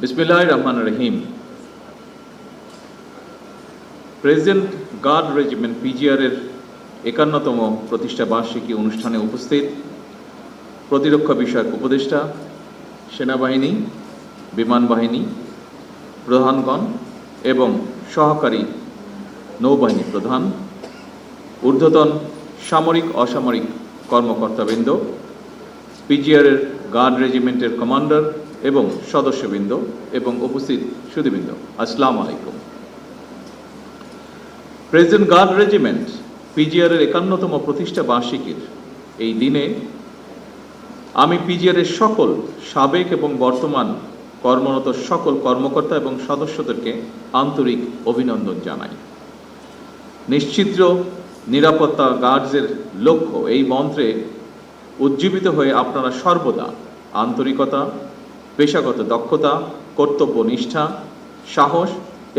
বিসমিল্লাহির রহমানির রহিম। Present guard regiment PGR এর ৫১তম প্রতিষ্ঠা বার্ষিকী অনুষ্ঠানে উপস্থিত প্রতিরক্ষা বিষয়ক উপদেষ্টা, সেনাবাহিনী, বিমান বাহিনী প্রধানগণ এবং সহকারী নৌবাহিনী প্রধান, ঊর্ধ্বতন সামরিক অসামরিক কর্মকর্তাবৃন্দ, পিজিআর এর গার্ড রেজিমেন্টের কমান্ডার এবং সদস্যবৃন্দ এবং উপস্থিত সুধীবৃন্দ, আসসালামু আলাইকুম। প্রেজেন্ট গার্ড রেজিমেন্ট পিজিআর এর ৫১তম প্রতিষ্ঠা বার্ষিকীর এই দিনে আমি পিজিআর এর সকল সাবেক এবং বর্তমান কর্মরত সকল কর্মকর্তা এবং সদস্যদেরকে আন্তরিক অভিনন্দন জানাই। নিশ্চিদ্র নিরাপত্তা গার্ডসের লক্ষ্য এই মন্ত্রে উজ্জীবিত হয়ে আপনারা সর্বদা আন্তরিকতা, পেশাগত দক্ষতা, কর্তব্যনিষ্ঠা, সাহস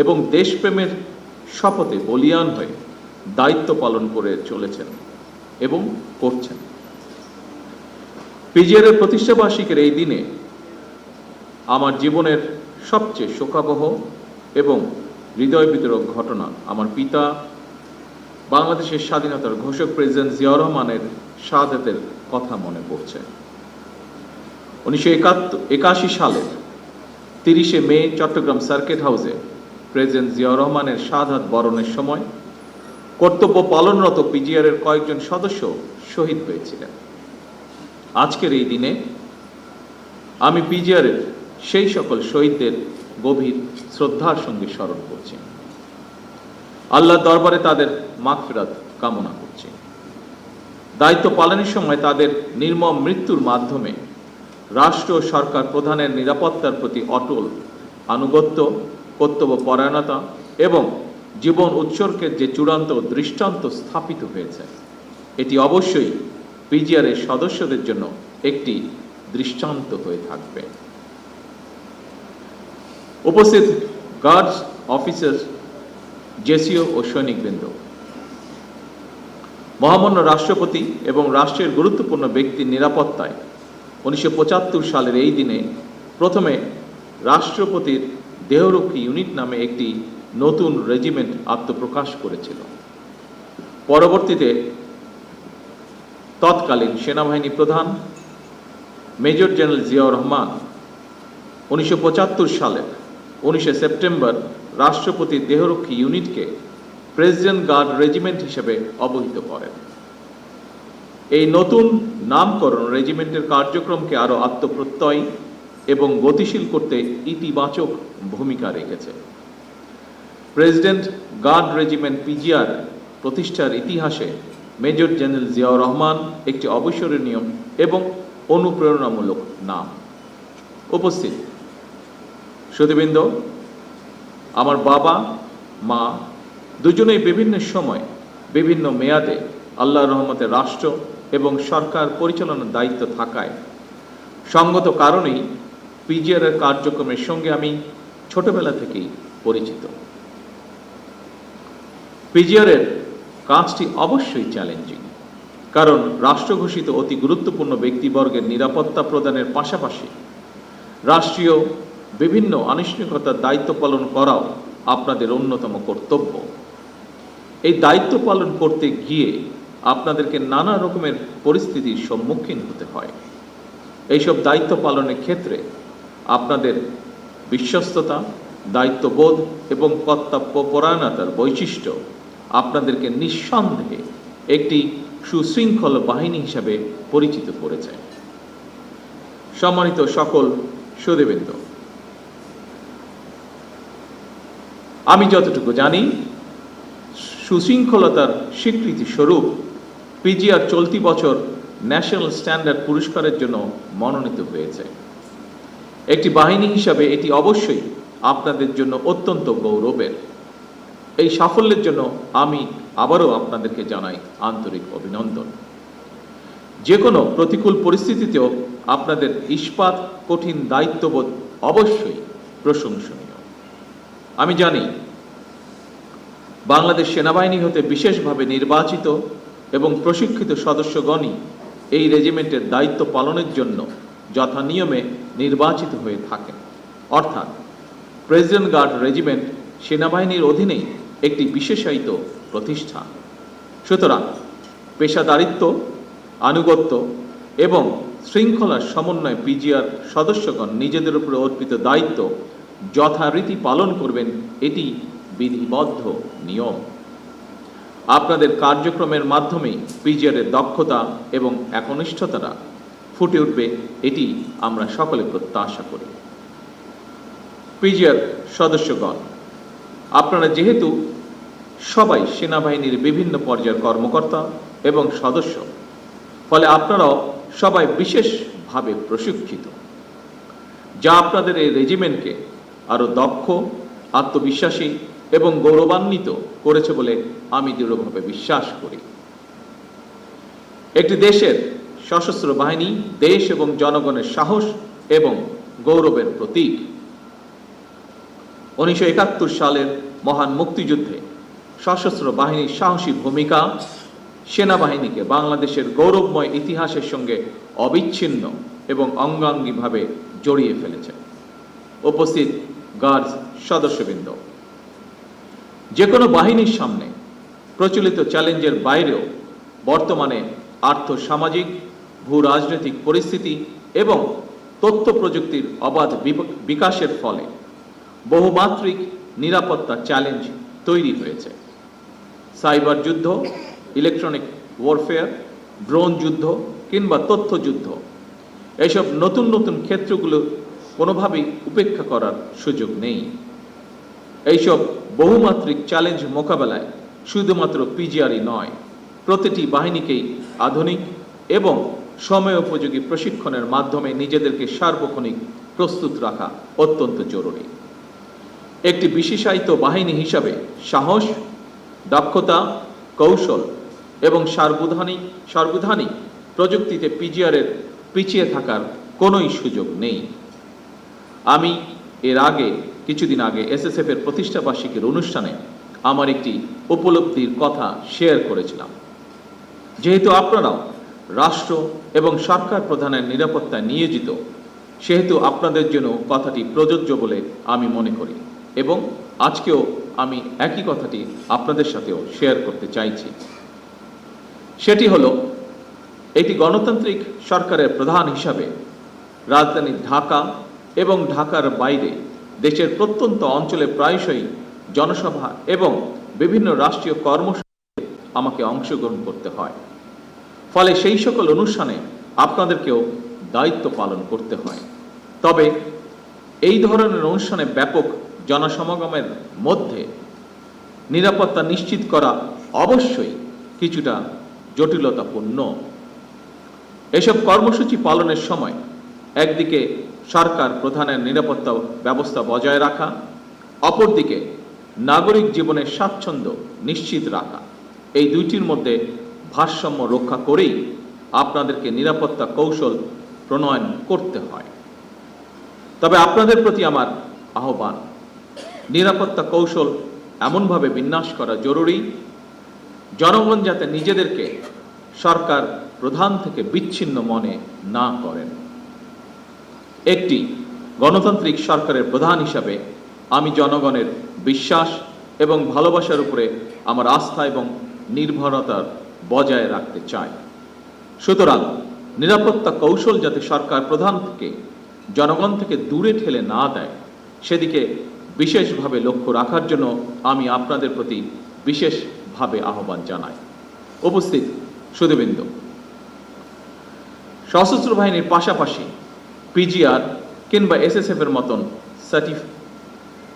এবং দেশপ্রেমের শপথে বলীয়ান হয়ে দায়িত্ব পালন করে চলেছেন এবং করছেন। পিজিআর এর প্রতিষ্ঠাবার্ষিকীর এই দিনে আমার জীবনের সবচেয়ে শোকাবহ এবং হৃদয় বিতরক ঘটনা আমার পিতা, বাংলাদেশের স্বাধীনতার ঘোষক প্রেসিডেন্ট জিয়াউর রহমানের শাহাদাতের কথা মনে পড়ছে। ১৯৮১ সালের ৩০শে মে চট্টগ্রাম সার্কিট হাউসে প্রেসিডেন্ট জিয়াউর রহমানের শাহাদাত বরণের সময় কর্তব্য পালনরত পিজিআর এর কয়েকজন সদস্য শহীদ হয়েছিলেন। আজকের এই দিনে আমি পিজিআর এর সেই সকল শহীদদের গভীর শ্রদ্ধার সঙ্গে স্মরণ করছি। আল্লাহর দরবারে তাদের মাগফিরাত কামনা করছি। দায়িত্ব পালনের সময় তাদের নির্মম মৃত্যুর মাধ্যমে রাষ্ট্র ও সরকার প্রধানের নিরাপত্তার প্রতি অটল আনুগত্য, কর্তব্য পরায়ণতা এবং জীবন উৎসর্গের যে চূড়ান্ত দৃষ্টান্ত স্থাপিত হয়েছে, এটি অবশ্যই পিজিআর এর সদস্যদের জন্য একটি দৃষ্টান্ত হয়ে থাকবে। উপস্থিত গার্ডস অফিসার, জেসিও ও সৈনিকবৃন্দ, মহামান্য রাষ্ট্রপতি এবং রাষ্ট্রের গুরুত্বপূর্ণ ব্যক্তির নিরাপত্তায় ১৯৭৫ সালের এই দিনে প্রথমে রাষ্ট্রপতির দেহরক্ষী ইউনিট নামে একটি নতুন রেজিমেন্ট আত্মপ্রকাশ করেছিল। পরবর্তীতে তৎকালীন সেনাবাহিনী প্রধান মেজর জেনারেল জিয়াউর রহমান ১৯৭৫ সালের ১৯শে সেপ্টেম্বর রাষ্ট্রপতির দেহরক্ষী ইউনিটকে প্রেসিডেন্ট গার্ড রেজিমেন্ট হিসেবে অবহিত করেন। এই নতুন নামকরণ রেজিমেন্টের কার্যক্রমকে আরও আত্মপ্রত্যয়ী এবং গতিশীল করতে ইতিবাচক ভূমিকা রেখেছে। প্রেসিডেন্ট গার্ড রেজিমেন্ট পিজিআর প্রতিষ্ঠার ইতিহাসে মেজর জেনারেল জিয়াউর রহমান একটি অবিস্মরণীয় এবং অনুপ্রেরণামূলক নাম। উপস্থিত সুধীবৃন্দ, আমার বাবা মা দুজনেই বিভিন্ন সময় বিভিন্ন মেয়াদে আল্লাহর রহমতে রাষ্ট্র এবং সরকার পরিচালনার দায়িত্ব থাকায় সঙ্গত কারণেই পিজিআর এর কার্যক্রমের সঙ্গে আমি ছোটবেলা থেকেই পরিচিত। পিজিআর এর কাজটি অবশ্যই চ্যালেঞ্জিং, কারণ রাষ্ট্র ঘোষিত অতি গুরুত্বপূর্ণ ব্যক্তিবর্গের নিরাপত্তা প্রদানের পাশাপাশি রাষ্ট্রীয় বিভিন্ন আনুষ্ঠানিকতার দায়িত্ব পালন করাও আপনাদের অন্যতম কর্তব্য। এই দায়িত্ব পালন করতে গিয়ে আপনাদেরকে নানা রকমের পরিস্থিতির সম্মুখীন হতে হয়। এইসব দায়িত্ব পালনের ক্ষেত্রে আপনাদের বিশ্বস্ততা, দায়িত্ববোধ এবং কর্তব্যপরায়ণতার বৈশিষ্ট্য আপনাদেরকে নিঃসন্দেহে একটি সুশৃঙ্খল বাহিনী হিসাবে পরিচিত করেছে। সম্মানিত সকল সুধীবৃন্দ, আমি যতটুকু জানি, সুশৃঙ্খলতার স্বীকৃতি স্বরূপ পিজিআর চলতি বছর ন্যাশনাল স্ট্যান্ডার্ড পুরস্কারের জন্য মনোনীত হয়েছে। একটি বাহিনী হিসাবে এটি অবশ্যই আপনাদের জন্য অত্যন্ত গৌরবের। এই সাফল্যের জন্য আমি আবারও আপনাদেরকে জানাই আন্তরিক অভিনন্দন। যে কোনো প্রতিকূল পরিস্থিতিতেও আপনাদের ইস্পাত কঠিন দায়িত্ববোধ অবশ্যই প্রশংসনীয়। আমি জানি বাংলাদেশ সেনাবাহিনী হতে বিশেষভাবে নির্বাচিত এবং প্রশিক্ষিত সদস্যগণই এই রেজিমেন্টের দায়িত্ব পালনের জন্য যথানিয়মে নির্বাচিত হয়ে থাকেন। অর্থাৎ প্রেসিডেন্ট গার্ড রেজিমেন্ট সেনাবাহিনীর অধীনেই একটি বিশেষায়িত প্রতিষ্ঠান। সুতরাং পেশাদারিত্ব, আনুগত্য এবং শৃঙ্খলার সমন্বয়ে পিজিআর সদস্যগণ নিজেদের উপর অর্পিত দায়িত্ব যথারীতি পালন করবেন, এটি বিধিবদ্ধ নিয়ম। আপনাদের কার্যক্রমের মাধ্যমে পিজিআরের দক্ষতা এবং একনিষ্ঠতাটা ফুটে উঠবে, এটি আমরা সকলে প্রত্যাশা করি। পিজিআর সদস্যগণ, আপনারা যেহেতু সবাই সেনাবাহিনীর বিভিন্ন পর্যায়ের কর্মকর্তা এবং সদস্য, ফলে আপনারাও সবাই বিশেষভাবে প্রশিক্ষিত, যা আপনাদের এই রেজিমেন্টকে আরো দক্ষ, আত্মবিশ্বাসী এবং গৌরবান্বিত করেছে বলে আমি দৃঢ়ভাবে বিশ্বাস করি। একটি দেশের সশস্ত্র বাহিনী দেশ এবং জনগণের সাহস এবং গৌরবের প্রতীক। 1971 সালের মহান মুক্তিযুদ্ধে সশস্ত্র বাহিনীর সাহসী ভূমিকা সেনাবাহিনীকে বাংলাদেশের গৌরবময় ইতিহাসের সঙ্গে অবিচ্ছিন্ন এবং অঙ্গাঙ্গিভাবে জড়িয়ে ফেলেছে। উপস্থিত গার্ডস সদস্যবৃন্দ, যে কোনো বাহিনীর সামনে প্রচলিত চ্যালেঞ্জের বাইরেও বর্তমানে আর্থসামাজিক, ভূ রাজনৈতিক পরিস্থিতি এবং তথ্য প্রযুক্তির অবাধ বিকাশের ফলে বহুমাত্রিক নিরাপত্তা চ্যালেঞ্জ তৈরি হয়েছে। সাইবার যুদ্ধ, ইলেকট্রনিক ওয়ারফেয়ার, ড্রোন যুদ্ধ কিংবা তথ্য যুদ্ধ, এসব নতুন নতুন ক্ষেত্রগুলো কোনোভাবেই উপেক্ষা করার সুযোগ নেই। এইসব বহুমাত্রিক চ্যালেঞ্জ মোকাবেলায় শুধুমাত্র পিজিআরই নয়, প্রতিটি বাহিনীকেই আধুনিক এবং সময়োপযোগী প্রশিক্ষণের মাধ্যমে নিজেদেরকে সার্বক্ষণিক প্রস্তুত রাখা অত্যন্ত জরুরি। একটি বিশেষায়িত বাহিনী হিসাবে সাহস, দক্ষতা, কৌশল এবং সার্বধানিক প্রযুক্তিতে পিজিআরের পিছিয়ে থাকার কোনোই সুযোগ নেই। আমি কিছুদিন আগে এসএসএফ এর প্রতিষ্ঠা বার্ষিকীর অনুষ্ঠানে আমার একটি উপলব্ধির কথা শেয়ার করেছিলাম। যেহেতু আপনারাও রাষ্ট্র এবং সরকার প্রধানের নিরাপত্তায় নিয়োজিত, সেহেতু আপনাদের জন্য কথাটি প্রযোজ্য বলে আমি মনে করি এবং আজকেও আমি একই কথাটি আপনাদের সাথেও শেয়ার করতে চাইছি। সেটি হলো, এটি গণতান্ত্রিক সরকারের প্রধান হিসাবে রাজধানী ঢাকা এবং ঢাকার বাইরে দেশের প্রত্যন্ত অঞ্চলে প্রায়শই জনসভা এবং বিভিন্ন রাষ্ট্রীয় কর্মসূচিতে আমাকে অংশগ্রহণ করতে হয়। ফলে সেই সকল অনুষ্ঠানে আপনাদেরকেও দায়িত্ব পালন করতে হয়। তবে এই ধরনের অনুষ্ঠানে ব্যাপক জনসমাগমের মধ্যে নিরাপত্তা নিশ্চিত করা অবশ্যই কিছুটা জটিলতাপূর্ণ। এসব কর্মসূচি পালনের সময় একদিকে সরকার প্রধানের নিরাপত্তা ব্যবস্থা বজায় রাখা, অপরদিকে নাগরিক জীবনের স্বাচ্ছন্দ্য নিশ্চিত রাখা, এই দুইটির মধ্যে ভারসাম্য রক্ষা করেই আপনাদেরকে নিরাপত্তা কৌশল প্রণয়ন করতে হয়। তবে আপনাদের প্রতি আমার আহ্বান, নিরাপত্তা কৌশল এমনভাবে বিন্যাস করা জরুরি, জনগণ যাতে নিজেদেরকে সরকার প্রধান থেকে বিচ্ছিন্ন মনে না করেন। একটি গণতান্ত্রিক সরকারের প্রধান হিসাবে আমি জনগণের বিশ্বাস এবং ভালোবাসার উপরে আমার আস্থা এবং নির্ভরতা বজায় রাখতে চাই। সুতরাং নিরাপত্তা কৌশল যাতে সরকার প্রধান থেকে জনগণ থেকে দূরে ঠেলে না দেয়, সেদিকে বিশেষভাবে লক্ষ্য রাখার জন্য আমি আপনাদের প্রতি বিশেষভাবে আহ্বান জানাই। উপস্থিত সুধীবৃন্দ, সশস্ত্র বাহিনীর পাশাপাশি পিজিআর কিংবা এসএসএফ এর মতন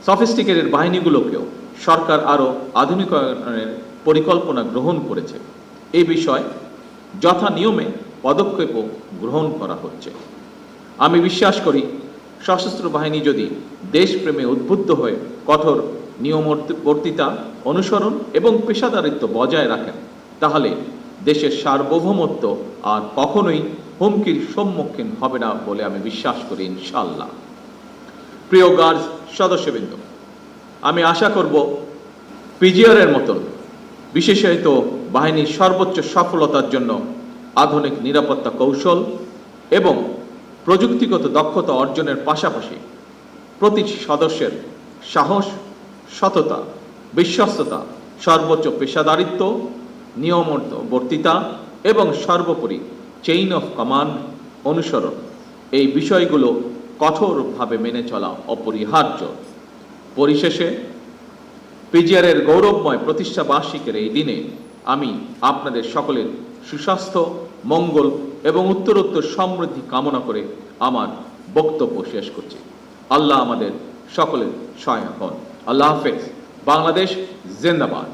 সফিস্টিকেটেড বাহিনীগুলোকেও সরকার আরও আধুনিকায়নের পরিকল্পনা গ্রহণ করেছে। এই বিষয়ে যথা নিয়মে পদক্ষেপও গ্রহণ করা হচ্ছে। আমি বিশ্বাস করি, সশস্ত্র বাহিনী যদি দেশপ্রেমে উদ্বুদ্ধ হয়ে কঠোর নিয়মবর্তিতা অনুসরণ এবং পেশাদারিত্ব বজায় রাখেন, তাহলে দেশের সার্বভৌমত্ব আর কখনোই হুমকির সম্মুখীন হবে না বলে আমি বিশ্বাস করি, ইনশাআল্লাহ। প্রিয় গার্ডস সদস্যবৃন্দ, আমি আশা করব পিজিআর এর মতন বিশেষায়িত বাহিনীর সর্বোচ্চ সফলতার জন্য আধুনিক নিরাপত্তা কৌশল এবং প্রযুক্তিগত দক্ষতা অর্জনের পাশাপাশি প্রতিটি সদস্যের সাহস, সততা, বিশ্বস্ততা, সর্বোচ্চ পেশাদারিত্ব, নিয়মবর্তিতা এবং সর্বোপরি চেইন অফ কমান্ড অনুসরণ, এই বিষয়গুলো কঠোরভাবে মেনে চলা অপরিহার্য। পরিশেষে পিজিআরের গৌরবময় প্রতিষ্ঠা বার্ষিকীর এই দিনে আমি আপনাদের সকলের সুস্বাস্থ্য, মঙ্গল এবং উত্তরোত্তর সমৃদ্ধি কামনা করে আমার বক্তব্য শেষ করছি। আল্লাহ আমাদের সকলের সহায় হন। আল্লাহ হাফেজ। বাংলাদেশ জিন্দাবাদ।